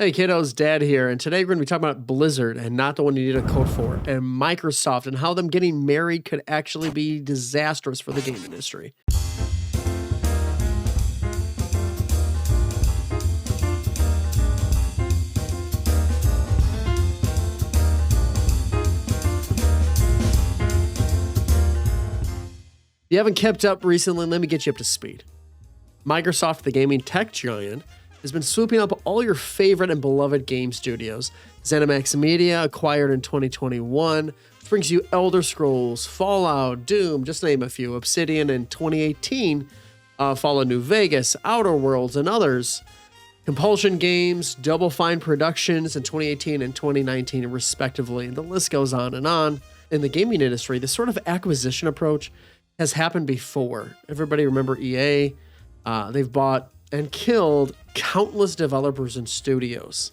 Hey kiddos, Dad here, and today we're going to be talking about Blizzard and not the one you need a code for, and Microsoft and how them getting married could actually be disastrous for the game industry. If you haven't kept up recently, let me get you up to speed. Microsoft, the gaming tech giant, has been swooping up all your favorite and beloved game studios. ZeniMax Media, acquired in 2021, brings you Elder Scrolls, Fallout, Doom, just to name a few. Obsidian in 2018, Fallout New Vegas, Outer Worlds, and others. Compulsion Games, Double Fine Productions in 2018 and 2019, respectively. And the list goes on and on. In the gaming industry, this sort of acquisition approach has happened before. Everybody remember EA? They've bought and killed countless developers and studios.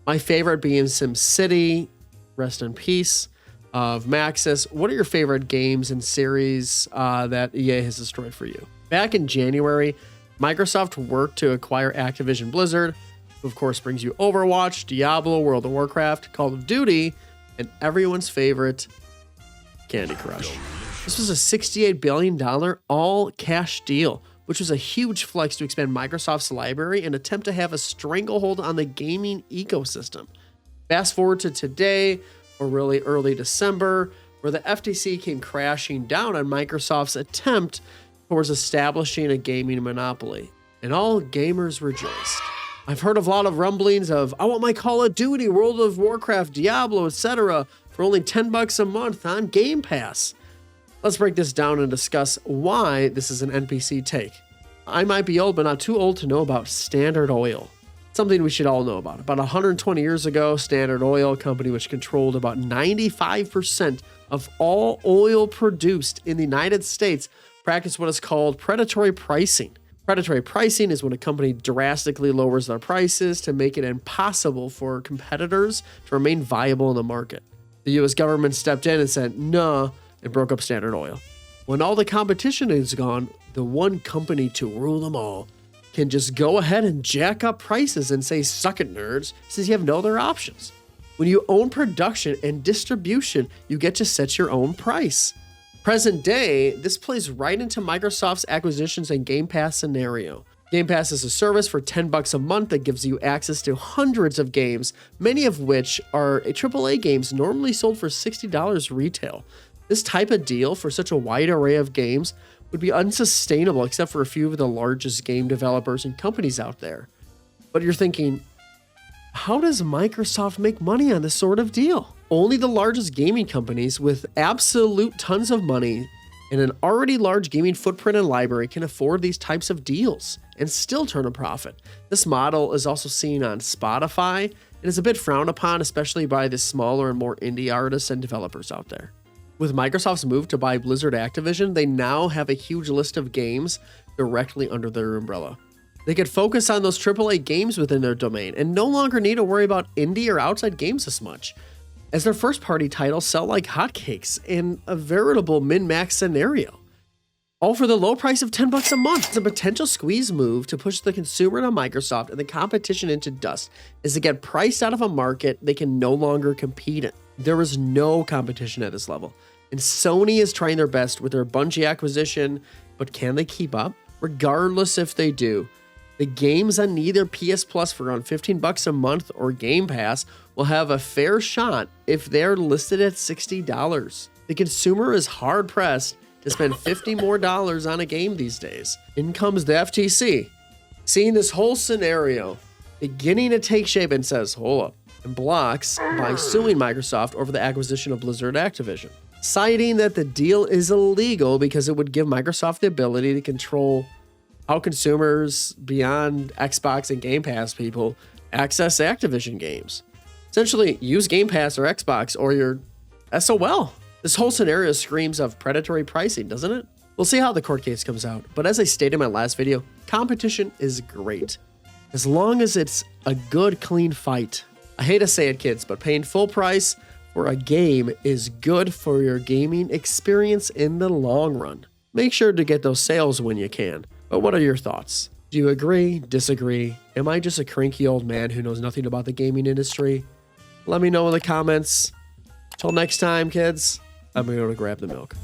My favorite being SimCity, rest in peace, of Maxis. What are your favorite games and series that EA has destroyed for you? Back in January, Microsoft worked to acquire Activision Blizzard, who of course brings you Overwatch, Diablo, World of Warcraft, Call of Duty, and everyone's favorite, Candy Crush. This was a $68 billion all-cash deal, which was a huge flex to expand Microsoft's library and attempt to have a stranglehold on the gaming ecosystem. Fast forward to today, or really early December, where the FTC came crashing down on Microsoft's attempt towards establishing a gaming monopoly, and all gamers rejoiced. I've heard of a lot of rumblings of, I want my Call of Duty, World of Warcraft, Diablo, etc. for only $10 a month on Game Pass. Let's break this down and discuss why this is an NPC take. I might be old, but not too old to know about Standard Oil. Something we should all know about. About 120 years ago, Standard Oil, a company which controlled about 95% of all oil produced in the United States, practiced what is called predatory pricing. Predatory pricing is when a company drastically lowers their prices to make it impossible for competitors to remain viable in the market. The US government stepped in and said, nah, and broke up Standard Oil. When all the competition is gone, the one company to rule them all can just go ahead and jack up prices and say, suck it, nerds, since you have no other options. When you own production and distribution, you get to set your own price. Present day, this plays right into Microsoft's acquisitions and Game Pass scenario. Game Pass is a service for $10 a month that gives you access to hundreds of games, many of which are AAA games normally sold for $60 retail. This type of deal for such a wide array of games would be unsustainable except for a few of the largest game developers and companies out there. But you're thinking, how does Microsoft make money on this sort of deal? Only the largest gaming companies with absolute tons of money and an already large gaming footprint and library can afford these types of deals and still turn a profit. This model is also seen on Spotify and is a bit frowned upon, especially by the smaller and more indie artists and developers out there. With Microsoft's move to buy Blizzard Activision, they now have a huge list of games directly under their umbrella. They could focus on those AAA games within their domain and no longer need to worry about indie or outside games as much, as their first-party titles sell like hotcakes in a veritable min-max scenario. All for the low price of $10 a month. It's a potential squeeze move to push the consumer to Microsoft and the competition into dust, is to get priced out of a market they can no longer compete in. There is no competition at this level, and Sony is trying their best with their Bungie acquisition, but can they keep up? Regardless if they do, the games on either PS Plus for around $15 a month or Game Pass will have a fair shot if they're listed at $60. The consumer is hard-pressed to spend $50 more on a game these days. In comes the FTC, seeing this whole scenario beginning to take shape and says, hold up, and blocks by suing Microsoft over the acquisition of Blizzard Activision, citing that the deal is illegal because it would give Microsoft the ability to control how consumers beyond Xbox and Game Pass people access Activision games. Essentially, use Game Pass or Xbox or your SOL. This whole scenario screams of predatory pricing, doesn't it? We'll see how the court case comes out, but as I stated in my last video, competition is great, as long as it's a good, clean fight. I hate to say it, kids, but paying full price for a game is good for your gaming experience in the long run. Make sure to get those sales when you can. But what are your thoughts? Do you agree? Disagree? Am I just a cranky old man who knows nothing about the gaming industry? Let me know in the comments. Till next time, kids, I'm going to grab the milk.